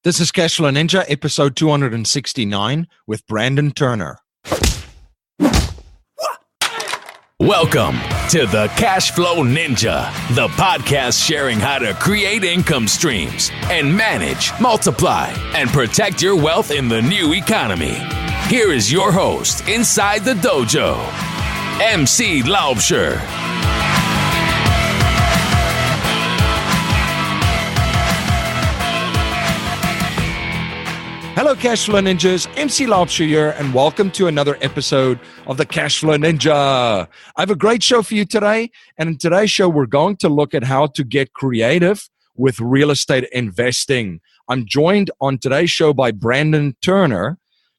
This is Cashflow Ninja, episode 269 with Brandon Turner. Welcome to the Cashflow Ninja, the podcast sharing how to create income streams and manage, multiply, and protect your wealth in the new economy. Here is your host inside the dojo, MC Laubscher. Hello, Cashflow Ninjas. MC Laubscher here, and welcome to another episode of the Cashflow Ninja. I have a great show for you today, and in today's show, we're going to look at how to get creative with real estate investing. I'm joined on today's show by Brandon Turner.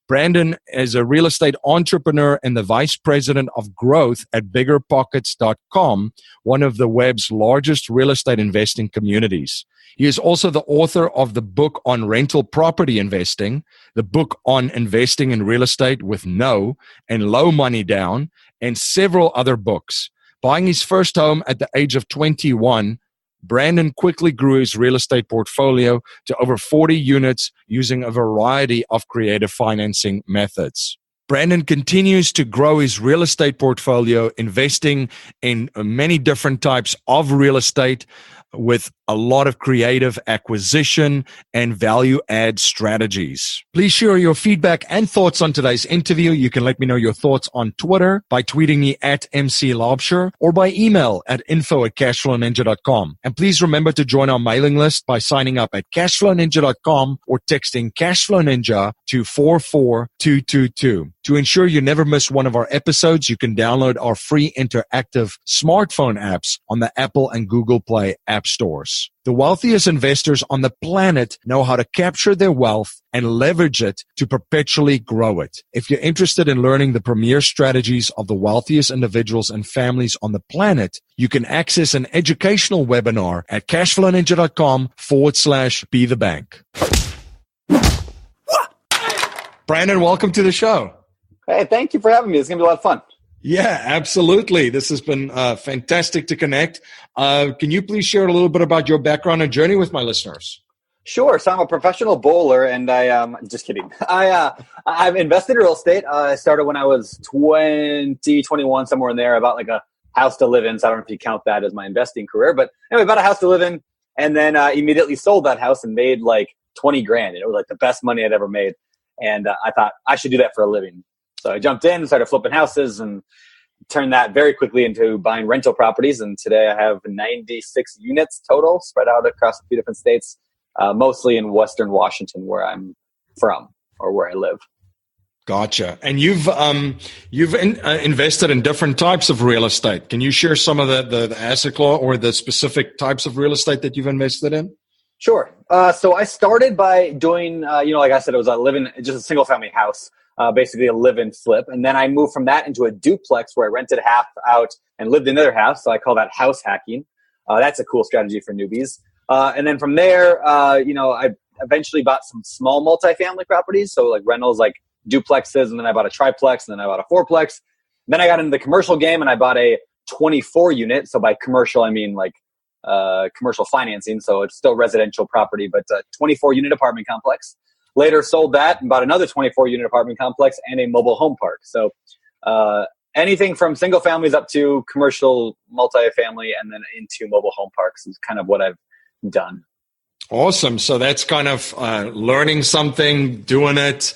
Brandon is a real estate entrepreneur and the vice president of growth at biggerpockets.com, one of the web's largest real estate investing communities. He is also the author of the book on rental property investing, the book on investing in real estate with no and low money down, and several other books. Buying his first home at the age of 21, Brandon quickly grew his real estate portfolio to over 40 units using a variety of creative financing methods. Brandon continues to grow his real estate portfolio, investing in many different types of real estate with a lot of creative acquisition and value add strategies. Please share your feedback and thoughts on today's interview. You can let me know your thoughts on Twitter by tweeting me at MC Laubscher or by email at info@cashflowninja.com. And please remember to join our mailing list by signing up at cashflowninja.com or texting Cashflow Ninja to 44222. To ensure you never miss one of our episodes, you can download our free interactive smartphone apps on the Apple and Google Play app stores. The wealthiest investors on the planet know how to capture their wealth and leverage it to perpetually grow it. If you're interested in learning the premier strategies of the wealthiest individuals and families on the planet, you can access an educational webinar at cashflowninja.com/be the bank. Brandon, welcome to the show. Hey, thank you for having me. It's going to be a lot of fun. Yeah, absolutely. This has been fantastic to connect. Can you please share a little bit about your background and journey with my listeners? Sure. So I'm a professional bowler, and just kidding. I've invested in real estate. I started when I was 20, 21, somewhere in there. I bought like a house to live in. So I don't know if you count that as my investing career, but anyway, bought a house to live in, and then immediately sold that house and made like 20 grand. It was like the best money I'd ever made, and I thought I should do that for a living. So I jumped in and started flipping houses and turned that very quickly into buying rental properties. And today I have 96 units total spread out across a few different states, mostly in Western Washington, where I'm from or where I live. Gotcha. And you've invested in different types of real estate. Can you share some of the asset class or the specific types of real estate that you've invested in? Sure. So I started by doing, like I said, it was just a single family house. Basically a live-in flip. And then I moved from that into a duplex where I rented half out and lived in the other half. So I call that house hacking. That's a cool strategy for newbies. And then from there, I eventually bought some small multifamily properties. So like rentals, like duplexes. And then I bought a triplex, and then I bought a fourplex. Then I got into the commercial game and I bought a 24 unit. So by commercial, I mean like commercial financing. So it's still residential property, but 24 unit apartment complex. Later sold that and bought another 24-unit apartment complex and a mobile home park. So anything from single families up to commercial multifamily and then into mobile home parks is kind of what I've done. Awesome. So that's kind of learning something, doing it,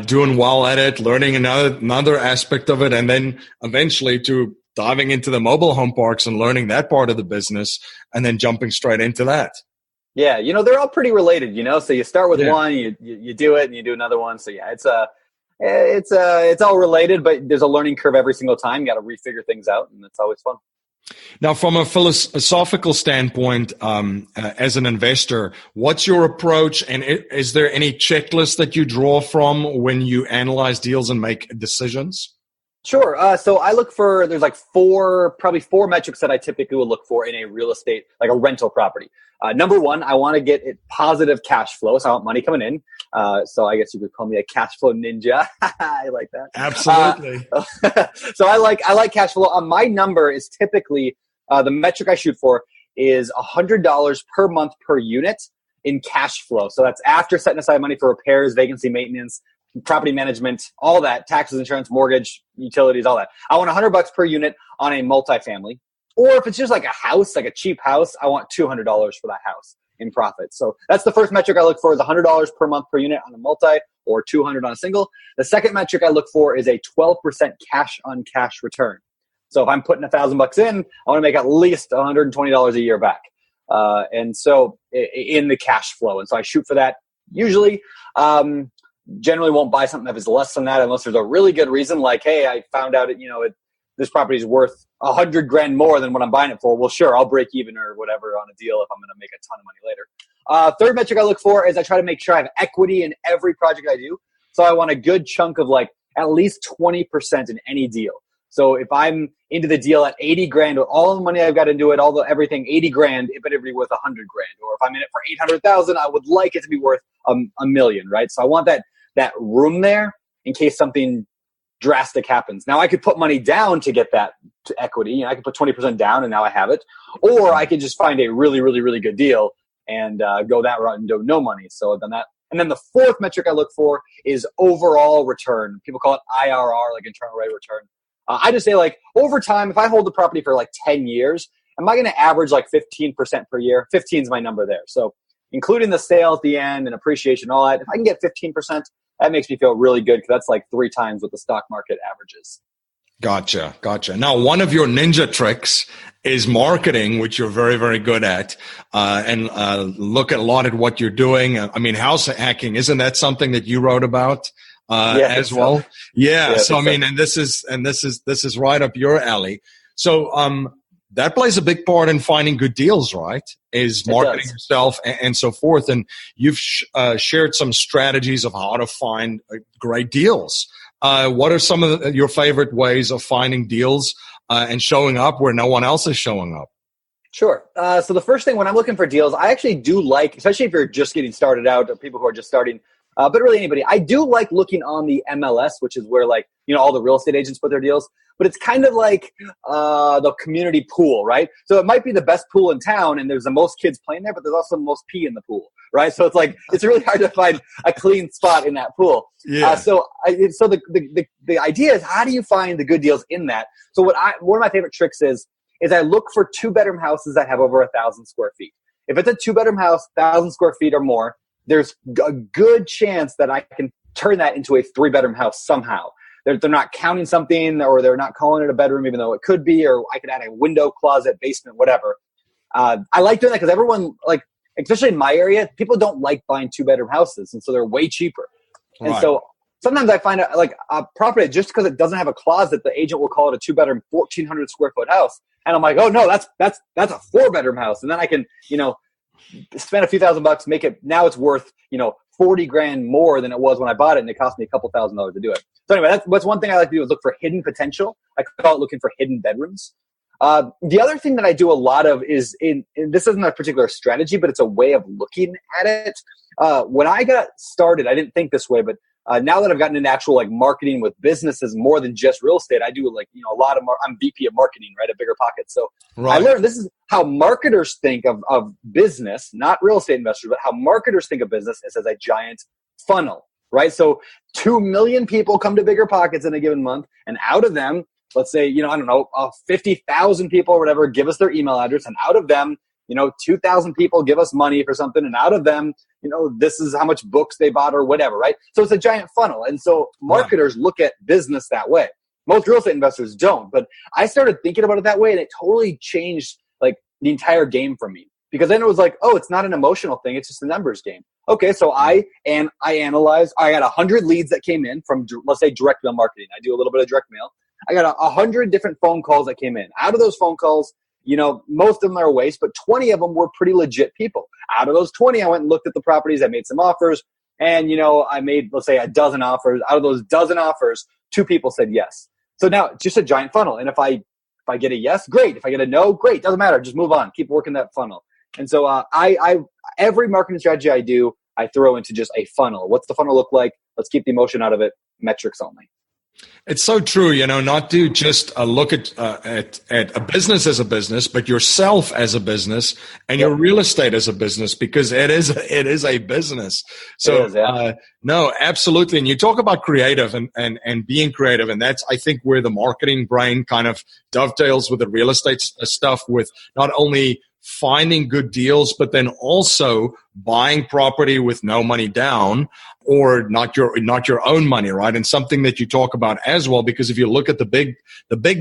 doing well at it, learning another aspect of it, and then eventually to diving into the mobile home parks and learning that part of the business and then jumping straight into that. Yeah, they're all pretty related, so you start with one, you do it, and you do another one. So yeah, it's all related, but there's a learning curve every single time. You got to refigure things out, and it's always fun. Now, from a philosophical standpoint, as an investor, what's your approach, and is there any checklist that you draw from when you analyze deals and make decisions? Sure. So I look for, there's like probably four metrics that I typically would look for in a real estate, like a rental property. Number one, I want to get it positive cash flow. So I want money coming in. So I guess you could call me a cash flow ninja. I like that. Absolutely. So I like cash flow. My number is typically, the metric I shoot for is $100 per month per unit in cash flow. So that's after setting aside money for repairs, vacancy maintenance, property management, all that, taxes, insurance, mortgage, utilities, all that. I want $100 per unit on a multifamily. Or if it's just like a house, like a cheap house, I want $200 for that house in profit. So that's the first metric I look for is $100 per month per unit on a multi or $200 on a single. The second metric I look for is a 12% cash on cash return. So if I'm putting $1,000 in, I want to make at least $120 a year back. And so in the cash flow. And so I shoot for that usually. Generally won't buy something that is less than that unless there's a really good reason, like, hey, I found out this property is worth $100,000 more than what I'm buying it for. Well, sure, I'll break even or whatever on a deal if I'm going to make a ton of money later. Third metric I look for is I try to make sure I have equity in every project I do. So I want a good chunk of like at least 20% in any deal. So if I'm into the deal at $80,000, with all the money I've got into it, everything $80,000, it better be worth $100,000. Or if I'm in it for $800,000, I would like it to be worth $1 million, right? So I want that room there in case something drastic happens. Now I could put money down to get that to equity. I could put 20% down and now I have it. Or I could just find a really, really, really good deal and go that route and do no money. So I've done that. And then the fourth metric I look for is overall return. People call it IRR, like internal rate of return. I just say like over time, if I hold the property for like 10 years, am I going to average like 15% per year? 15 is my number there. So including the sale at the end and appreciation, all that, if I can get 15%, that makes me feel really good because that's like 3 times what the stock market averages. Gotcha. Now, one of your ninja tricks is marketing, which you're very, very good at, and look a lot at what you're doing. I mean, house hacking, isn't that something that you wrote about as well? Yeah. So I mean, and this is right up your alley. So that plays a big part in finding good deals, right? Is marketing yourself and so forth. And you've shared some strategies of how to find great deals. What are some of your favorite ways of finding deals and showing up where no one else is showing up? Sure. So the first thing when I'm looking for deals, I actually do like, especially if you're just getting started out or people who are just starting, but really anybody, I do like looking on the MLS, which is where like, all the real estate agents put their deals. But it's kind of like the community pool, right? So it might be the best pool in town and there's the most kids playing there, but there's also the most pee in the pool, right? So it's like, it's really hard to find a clean spot in that pool. Yeah. So the idea is, how do you find the good deals in that? So one of my favorite tricks is I look for 2-bedroom houses that have over 1,000 square feet. If it's a 2-bedroom house, 1,000 square feet or more, there's a good chance that I can turn that into a 3-bedroom house somehow. They're not counting something, or they're not calling it a bedroom, even though it could be, or I could add a window, closet, basement, whatever. I like doing that because everyone, like, especially in my area, people don't like buying 2-bedroom houses, and so they're way cheaper. Right. And so sometimes I find like a property, just because it doesn't have a closet, the agent will call it a 2-bedroom, 1,400 square foot house, and I'm like, oh no, that's a 4-bedroom house, and then I can spend a few $1,000, make it, now it's worth $40,000 more than it was when I bought it, and it cost me a couple $1,000s to do it. So anyway, that's one thing I like to do, is look for hidden potential. I call it looking for hidden bedrooms. The other thing that I do a lot of is this isn't a particular strategy, but it's a way of looking at it. When I got started, I didn't think this way, but now that I've gotten into actual like marketing with businesses more than just real estate, I do like, a lot of, I'm VP of marketing, right, at Bigger Pockets. So right. I learned this is how marketers think of business, not real estate investors, but how marketers think of business is as a giant funnel, right? So 2 million people come to Bigger Pockets in a given month, and out of them, let's say, 50,000 people or whatever give us their email address, and out of them, 2,000 people give us money for something, and out of them, this is how much books they bought or whatever, right? So it's a giant funnel. And so marketers look at business that way. Most real estate investors don't, but I started thinking about it that way, and it totally changed like the entire game for me. Because then it was like, oh, it's not an emotional thing, it's just a numbers game. Okay, so I analyzed, I got 100 leads that came in from, let's say, direct mail marketing. I do a little bit of direct mail. I got 100 different phone calls that came in. Out of those phone calls, most of them are a waste, but 20 of them were pretty legit people. Out of those 20, I went and looked at the properties. I made some offers, and, I made, let's say, a dozen offers. Out of those dozen offers, 2 people said yes. So now it's just a giant funnel. And if I get a yes, great. If I get a no, great. Doesn't matter. Just move on. Keep working that funnel. And so I every marketing strategy I do, I throw into just a funnel. What's the funnel look like? Let's keep the emotion out of it. Metrics only. It's so true, not to just look at a business as a business, but yourself as a business and your real estate as a business, because it is a business. So, no, absolutely. And you talk about creative and being creative, and that's, I think, where the marketing brain kind of dovetails with the real estate stuff, with not only finding good deals, but then also buying property with no money down, or not your own money, right? And something that you talk about as well, because if you look at the big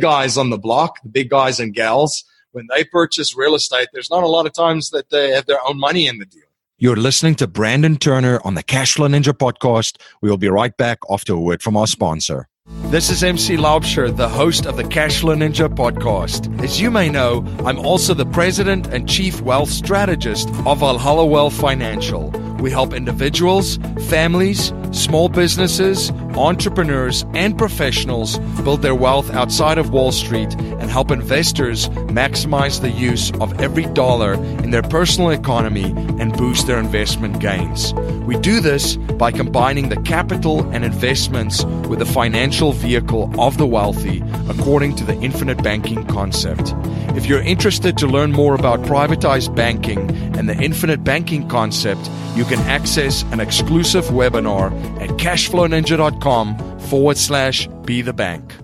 guys on the block, the big guys and gals, when they purchase real estate, there's not a lot of times that they have their own money in the deal. You're listening to Brandon Turner on the Cashflow Ninja podcast. We will be right back after a word from our sponsor. This is MC Laubscher, the host of the Cashflow Ninja podcast. As you may know, I'm also the president and chief wealth strategist of Valhalla Wealth Financial. We help individuals, families, small businesses, entrepreneurs, and professionals build their wealth outside of Wall Street and help investors maximize the use of every dollar in their personal economy and boost their investment gains. We do this by combining the capital and investments with the financial vehicle of the wealthy, according to the infinite banking concept. If you're interested to learn more about privatized banking and the infinite banking concept, you can access an exclusive webinar at cashflowninja.com/be the bank.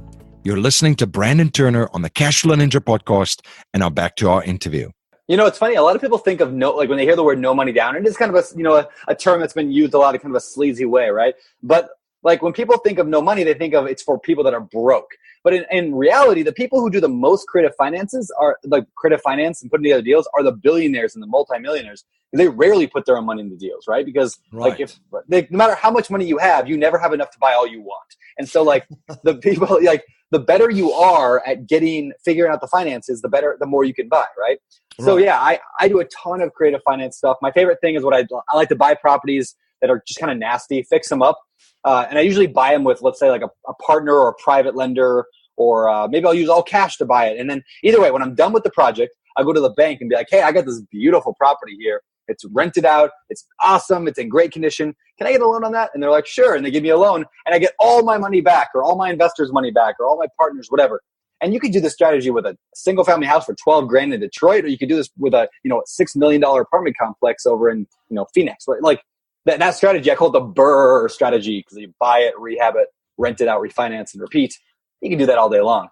You're listening to Brandon Turner on the Cashflow Ninja podcast, and now back to our interview. It's funny. A lot of people think of when they hear the word no money down, and it's kind of a term that's been used a lot of kind of a sleazy way, right? But like when people think of no money, they think of it's for people that are broke. But in reality, the people who do the most creative finances are like creative finance and putting together deals are the billionaires and the multimillionaires. They rarely put their own money into deals, right? Because no matter how much money you have, you never have enough to buy all you want. And so like the people, like the better you are at figuring out the finances, the more you can buy, right? So yeah, I do a ton of creative finance stuff. My favorite thing is I like to buy properties that are just kind of nasty, fix them up. And I usually buy them with, let's say, like a partner or a private lender, or maybe I'll use all cash to buy it. And then either way, when I'm done with the project, I'll go to the bank and be like, hey, I got this beautiful property here. It's rented out. It's awesome. It's in great condition. Can I get a loan on that? And they're like, sure. And they give me a loan, and I get all my money back, or all my investors' money back, or all my partners, whatever. And you could do this strategy with a single family house for $12,000 in Detroit, or you could do this with a $6 million apartment complex over in Phoenix. Right? Like that strategy, I call it the BRRRR strategy, because you buy it, rehab it, rent it out, refinance, and repeat. You can do that all day long.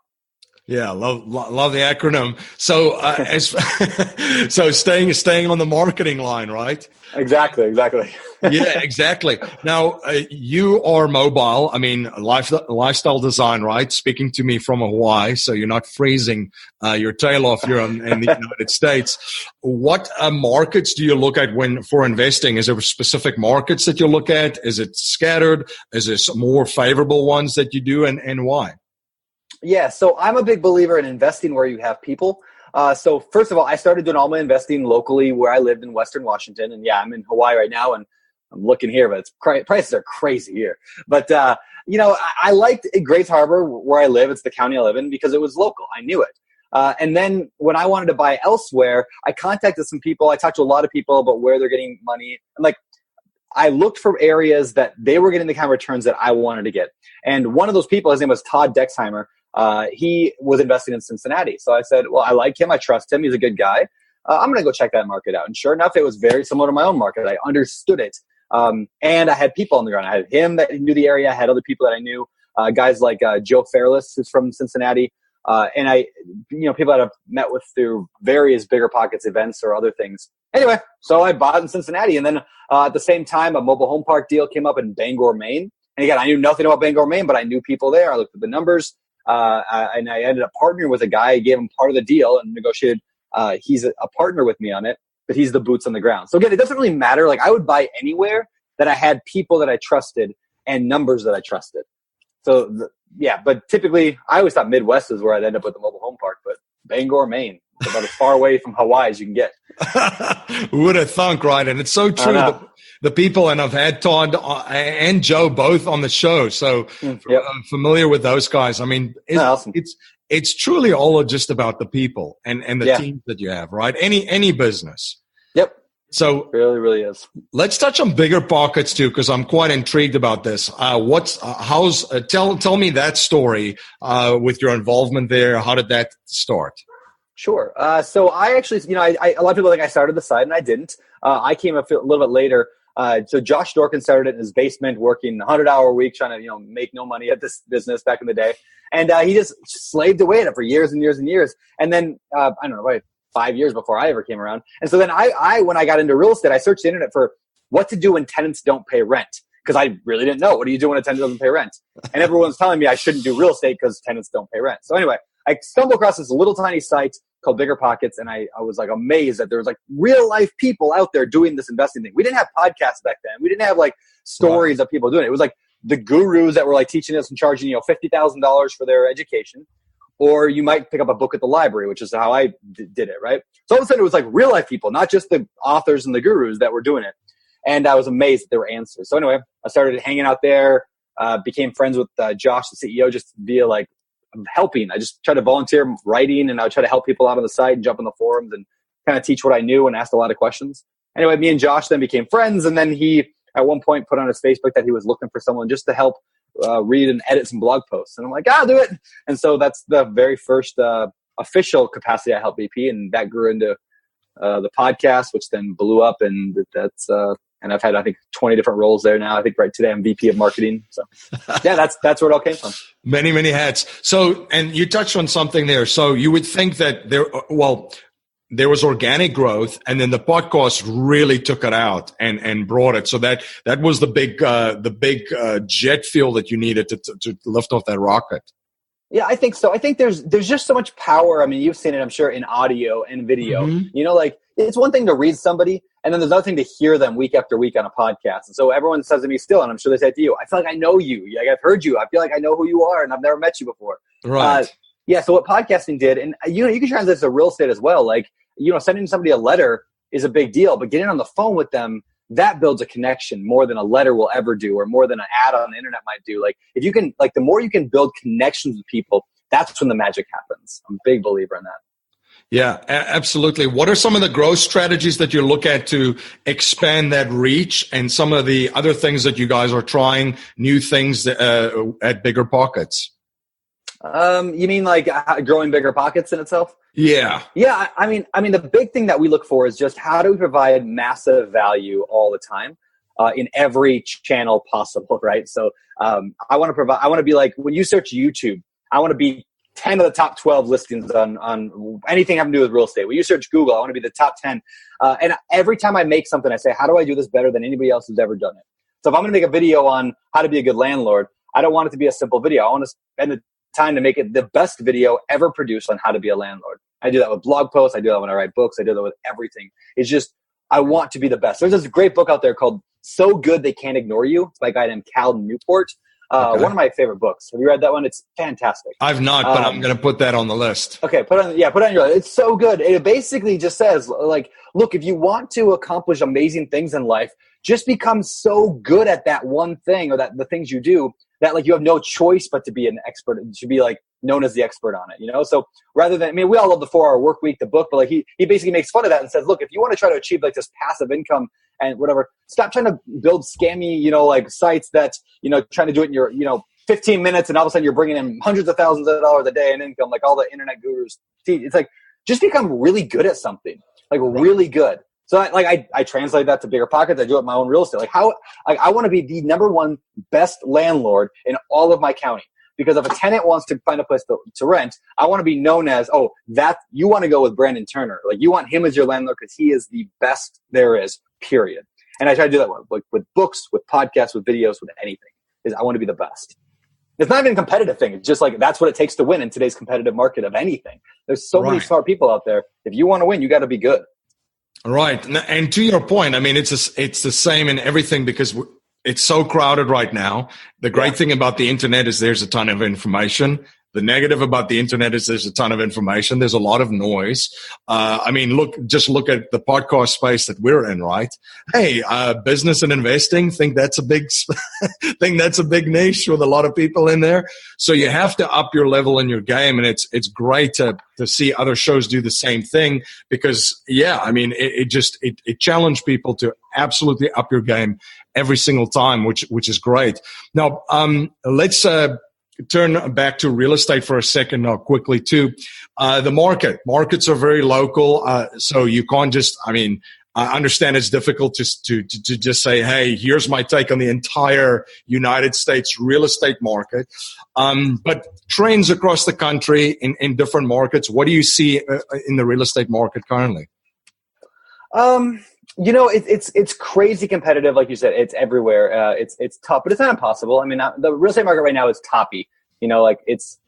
Yeah, love the acronym. So, so staying on the marketing line, right? Exactly. Yeah, exactly. Now, you are mobile. I mean, lifestyle design, right? Speaking to me from Hawaii, so you're not freezing your tail off here in the United States. What markets do you look at for investing? Is there specific markets that you look at? Is it scattered? Is there some more favorable ones that you do, and why? Yeah, so I'm a big believer in investing where you have people. So first of all, I started doing all my investing locally where I lived in Western Washington. And yeah, I'm in Hawaii right now, and I'm looking here, but prices are crazy here. But, I liked Grays Harbor where I live. It's the county I live in because it was local. I knew it. And then when I wanted to buy elsewhere, I contacted some people. I talked to a lot of people about where they're getting money. And I looked for areas that they were getting the kind of returns that I wanted to get. And one of those people, his name was Todd Dexheimer. He was investing in Cincinnati. So I said, well, I like him. I trust him. He's a good guy. I'm going to go check that market out. And sure enough, it was very similar to my own market. I understood it. And I had people on the ground. I had him that knew the area. I had other people that I knew, guys like Joe Fairless, who's from Cincinnati. And people that I've met with through various Bigger Pockets events or other things. Anyway, so I bought in Cincinnati. And then at the same time, a mobile home park deal came up in Bangor, Maine. And again, I knew nothing about Bangor, Maine, but I knew people there. I looked at the numbers. And I ended up partnering with a guy. I gave him part of the deal and negotiated. He's a partner with me on it, but he's the boots on the ground. So again, it doesn't really matter. Like I would buy anywhere that I had people that I trusted and numbers that I trusted. So but typically I always thought Midwest is where I'd end up with the mobile home park, but Bangor, Maine, it's about as far away from Hawaii as you can get. Who would have thunk, right? And it's so true. The people, and I've had Todd and Joe both on the show, so I'm familiar with those guys. I mean, it's truly all just about the people and the teams that you have, right? Any business. Yep. So really, really is. Let's touch on bigger pockets too, because I'm quite intrigued about this. Tell me that story with your involvement there. How did that start? Sure. So I actually, a lot of people think I started the site, and I didn't. I came a little bit later. So Josh Dorkin started it in his basement, working 100-hour week, trying to make no money at this business back in the day, and he just slaved away at it for years and years and years. And then I don't know, like 5 years before I ever came around. And so then I when I got into real estate, I searched the internet for what to do when tenants don't pay rent, because I really didn't know. What do you do when a tenant doesn't pay rent? And everyone's telling me I shouldn't do real estate because tenants don't pay rent. So anyway, I stumbled across this little tiny site called Bigger Pockets, and I was like amazed that there was like real life people out there doing this investing thing. We didn't have podcasts back then. We didn't have like stories of people doing it. It was like the gurus that were like teaching us and charging $50,000 for their education, or you might pick up a book at the library, which is how I did it, right? So all of a sudden it was like real life people, not just the authors and the gurus that were doing it. And I was amazed that there were answers. So anyway, I started hanging out there, became friends with Josh, the CEO, just via like helping. I just tried to volunteer writing, and I would try to help people out on the site and jump on the forums and kind of teach what I knew and asked a lot of questions. Anyway, me and Josh then became friends, and then he at one point put on his Facebook that he was looking for someone just to help read and edit some blog posts. And I'm like, I'll do it. And so that's the very first official capacity I helped VP, and that grew into the podcast, which then blew up, and that's and I've had, I think, 20 different roles there now. I think right today I'm VP of marketing. So yeah, that's where it all came from. Many, many hats. So, and you touched on something there. So you would think that there was organic growth, and then the podcast really took it out and brought it. So that was the big jet fuel that you needed to lift off that rocket. Yeah, I think so. I think there's just so much power. I mean, you've seen it, I'm sure, in audio and video. Mm-hmm. Like it's one thing to read somebody, and then there's another thing to hear them week after week on a podcast. And so everyone says to me still, and I'm sure they say to you, I feel like I know you. Like I've heard you. I feel like I know who you are, and I've never met you before. Right. Yeah. So what podcasting did, and you can translate this to real estate as well. Like, sending somebody a letter is a big deal, but getting on the phone with them, that builds a connection more than a letter will ever do, or more than an ad on the internet might do. Like if you can, like the more you can build connections with people, that's when the magic happens. I'm a big believer in that. Yeah, absolutely. What are some of the growth strategies that you look at to expand that reach, and some of the other things that you guys are trying, new things at Bigger Pockets? You mean like growing Bigger Pockets in itself? Yeah. Yeah. I mean, the big thing that we look for is just how do we provide massive value all the time in every channel possible, right? So I want to be like, when you search YouTube, I want to be 10 of the top 12 listings on anything having to do with real estate. When you search Google, I want to be the top 10. And every time I make something, I say, how do I do this better than anybody else who's ever done it? So if I'm going to make a video on how to be a good landlord, I don't want it to be a simple video. I want to spend the time to make it the best video ever produced on how to be a landlord. I do that with blog posts. I do that when I write books. I do that with everything. It's just, I want to be the best. There's this great book out there called So Good They Can't Ignore You. It's by a guy named Cal Newport. Okay. One of my favorite books. Have you read that one? It's fantastic. I've not, but I'm going to put that on the list. Okay, put it on your list. It's so good. It basically just says, like, look, if you want to accomplish amazing things in life, just become so good at that one thing, or that the things you do, that like you have no choice but to be an expert, to be like known as the expert on it, So rather than, we all love the 4-Hour Work Week, the book, but like he basically makes fun of that and says, look, if you want to try to achieve like this passive income and whatever, stop trying to build scammy, like sites that, trying to do it in your, 15 minutes, and all of a sudden you're bringing in hundreds of thousands of dollars a day in income, like all the internet gurus. It's like, just become really good at something, like really good. So I translate that to Bigger Pockets. I do it in my own real estate. I want to be the number one best landlord in all of my county. Because if a tenant wants to find a place to rent, I want to be known as, that you want to go with Brandon Turner. Like you want him as your landlord because he is the best there is, period. And I try to do that with books, with podcasts, with videos, with anything. Is I want to be the best. It's not even a competitive thing. It's just like that's what it takes to win in today's competitive market of anything. There's so many smart people out there. If you want to win, you got to be good. Right. And to your point, it's the same in everything, because it's so crowded right now. The great thing about the internet is there's a ton of information. The negative about the internet is there's a ton of information. There's a lot of noise. I mean, look at the podcast space that we're in, right? Hey, business and investing, think that's a big niche with a lot of people in there. So you have to up your level in your game, and it's great to see other shows do the same thing because, yeah, I mean, it challenged people to absolutely up your game every single time, which is great. Now, let's turn back to real estate for a second quickly too. The markets are very local. So you can't just, I mean, I understand it's difficult to just say, hey, here's my take on the entire United States real estate market. But trends across the country in different markets, what do you see in the real estate market currently? It's crazy competitive. Like you said, it's everywhere. It's tough, but it's not impossible. I mean, the real estate market right now is toppy. It's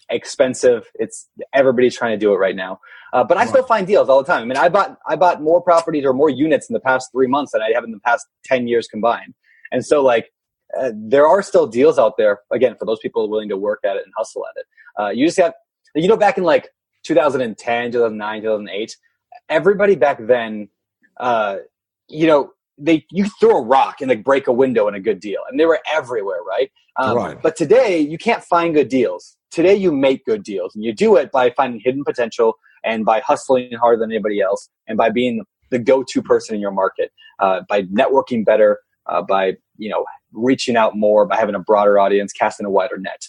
expensive. Everybody's trying to do it right now. But I still find deals all the time. I mean, I bought more properties or more units in the past 3 months than I have in the past 10 years combined. And so there are still deals out there, again, for those people willing to work at it and hustle at it. You just have, back in 2010, 2009, 2008, everybody back then, you throw a rock and break a window in a good deal, and they were everywhere, right? Right. But today you can't find good deals. Today you make good deals, and you do it by finding hidden potential and by hustling harder than anybody else, and by being the go-to person in your market, by networking better, by reaching out more, by having a broader audience, casting a wider net.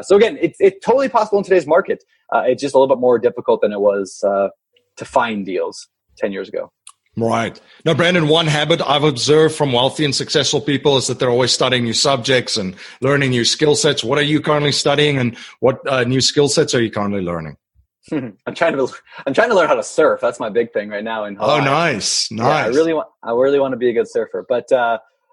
So again, it's totally possible in today's market. It's just a little bit more difficult than it was to find deals 10 years ago. Right. Now, Brandon, one habit I've observed from wealthy and successful people is that they're always studying new subjects and learning new skill sets. What are you currently studying, and what new skill sets are you currently learning? I'm trying to learn how to surf. That's my big thing right now in Hawaii. Oh, nice. Yeah, I really want to be a good surfer. But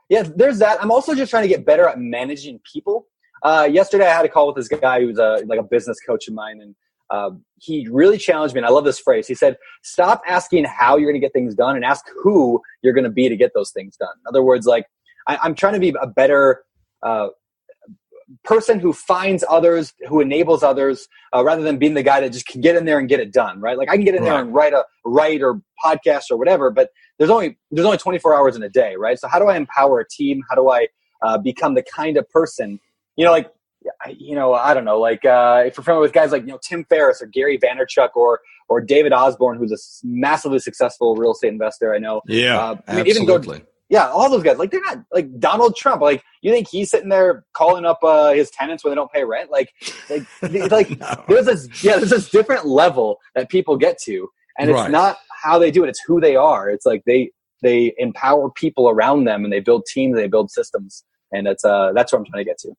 there's that. I'm also just trying to get better at managing people. Yesterday I had a call with this guy who's a business coach of mine, and he really challenged me, and I love this phrase. He said, stop asking how you're going to get things done and ask who you're going to be to get those things done. In other words, I'm trying to be a better person who finds others, who enables others, rather than being the guy that just can get in there and get it done, right? I can get in there and write or podcast or whatever, but there's only 24 hours in a day, right? So how do I empower a team? How do I become the kind of person, I don't know, if you're familiar with guys like, Tim Ferriss or Gary Vaynerchuk or David Osborne, who's a massively successful real estate investor. I know. Yeah, absolutely. All those guys, they're not like Donald Trump. You think he's sitting there calling up his tenants when they don't pay rent? No. there's this different level that people get to, and it's not how they do it; it's who they are. It's they empower people around them, and they build teams, they build systems, and that's what I'm trying to get to.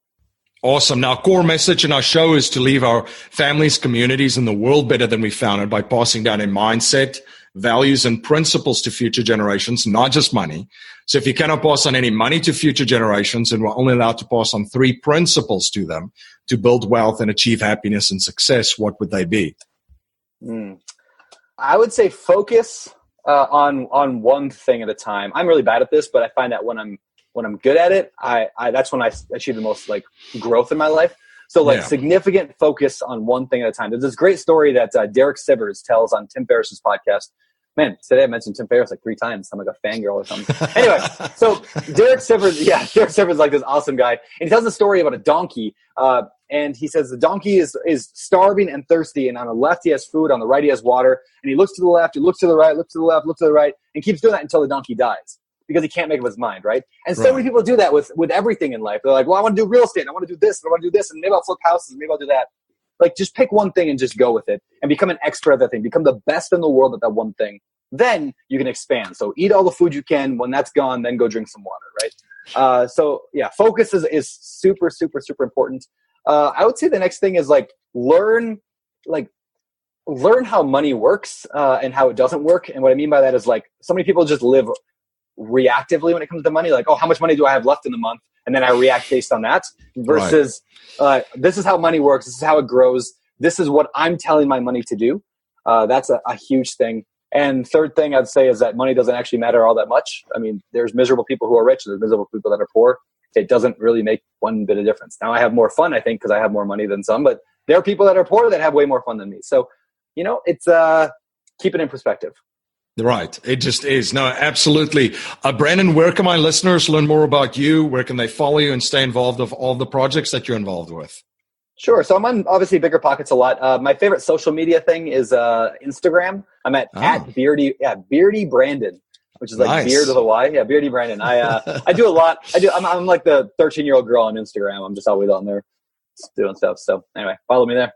Awesome. Now, core message in our show is to leave our families, communities, and the world better than we found it by passing down a mindset, values, and principles to future generations, not just money. So if you cannot pass on any money to future generations, and we're only allowed to pass on 3 principles to them to build wealth and achieve happiness and success, what would they be? I would say focus on one thing at a time. I'm really bad at this, but I find that when I'm good at it, that's when I achieve the most growth in my life. So significant focus on one thing at a time. There's this great story that Derek Sivers tells on Tim Ferriss's podcast. Man, today I mentioned Tim Ferriss 3 times. I'm like a fangirl or something. Anyway, so Derek Sivers is this awesome guy. And he tells a story about a donkey. And he says the donkey is starving and thirsty. And on the left, he has food. On the right, he has water. And he looks to the left, he looks to the right, looks to the left, looks to the right, and keeps doing that until the donkey dies, because he can't make up his mind, right? And so many people do that with everything in life. They're like, well, I want to do real estate. I want to do this. And I want to do this. And maybe I'll flip houses. And maybe I'll do that. Just pick one thing and just go with it and become an expert at that thing. Become the best in the world at that one thing. Then you can expand. So eat all the food you can. When that's gone, then go drink some water, right? Focus is super, super, super important. I would say the next thing is learn how money works and how it doesn't work. And what I mean by that is so many people just live reactively when it comes to money. How much money do I have left in the month? And then I react based on that versus this is how money works. This is how it grows. This is what I'm telling my money to do. That's a huge thing. And third thing I'd say is that money doesn't actually matter all that much. I mean, there's miserable people who are rich. There's miserable people that are poor. it doesn't really make one bit of difference. Now I have more fun, I think, because I have more money than some, but there are people that are poor that have way more fun than me. So, it's keep it in perspective. Right. It just is. No, absolutely. Brandon, where can my listeners learn more about you? Where can they follow you and stay involved with all the projects that you're involved with? Sure. So I'm on obviously Bigger Pockets a lot. My favorite social media thing is Instagram. I'm at Beardy Brandon, which is like nice. Beard with a Y. Yeah, Beardy Brandon. I do a lot. I'm like the 13-year-old girl on Instagram. I'm just always on there doing stuff. So anyway, follow me there.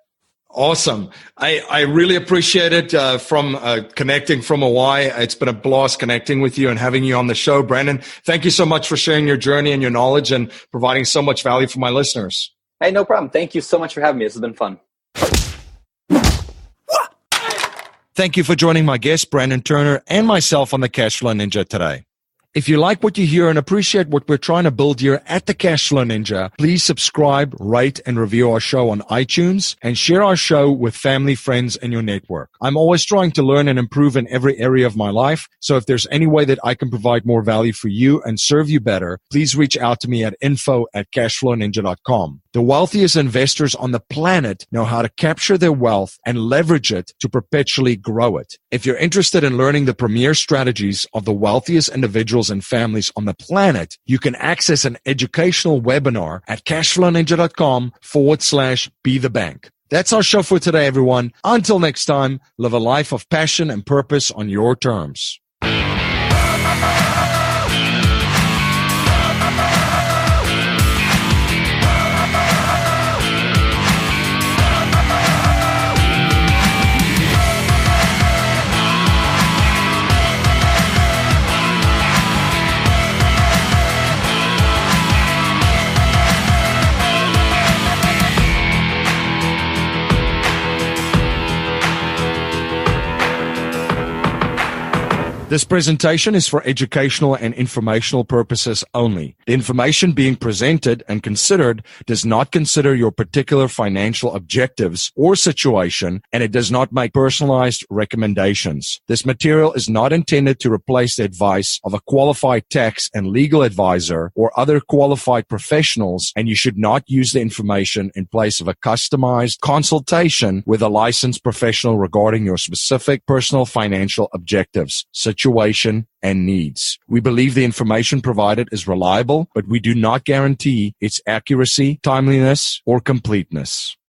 Awesome. I really appreciate it from connecting from Hawaii. It's been a blast connecting with you and having you on the show. Brandon, thank you so much for sharing your journey and your knowledge and providing so much value for my listeners. Hey, no problem. Thank you so much for having me. This has been fun. Thank you for joining my guest, Brandon Turner, and myself on the Cashflow Ninja today. If you like what you hear and appreciate what we're trying to build here at the Cashflow Ninja, please subscribe, rate, and review our show on iTunes and share our show with family, friends, and your network. I'm always trying to learn and improve in every area of my life. So if there's any way that I can provide more value for you and serve you better, please reach out to me at info@cashflowninja.com. The wealthiest investors on the planet know how to capture their wealth and leverage it to perpetually grow it. If you're interested in learning the premier strategies of the wealthiest individuals and families on the planet, you can access an educational webinar at cashflowninja.com/be the bank. That's our show for today, everyone. Until next time, live a life of passion and purpose on your terms. This presentation is for educational and informational purposes only. The information being presented and considered does not consider your particular financial objectives or situation, and it does not make personalized recommendations. This material is not intended to replace the advice of a qualified tax and legal advisor or other qualified professionals, and you should not use the information in place of a customized consultation with a licensed professional regarding your specific personal financial objectives, situation, and needs. We believe the information provided is reliable, but we do not guarantee its accuracy, timeliness, or completeness.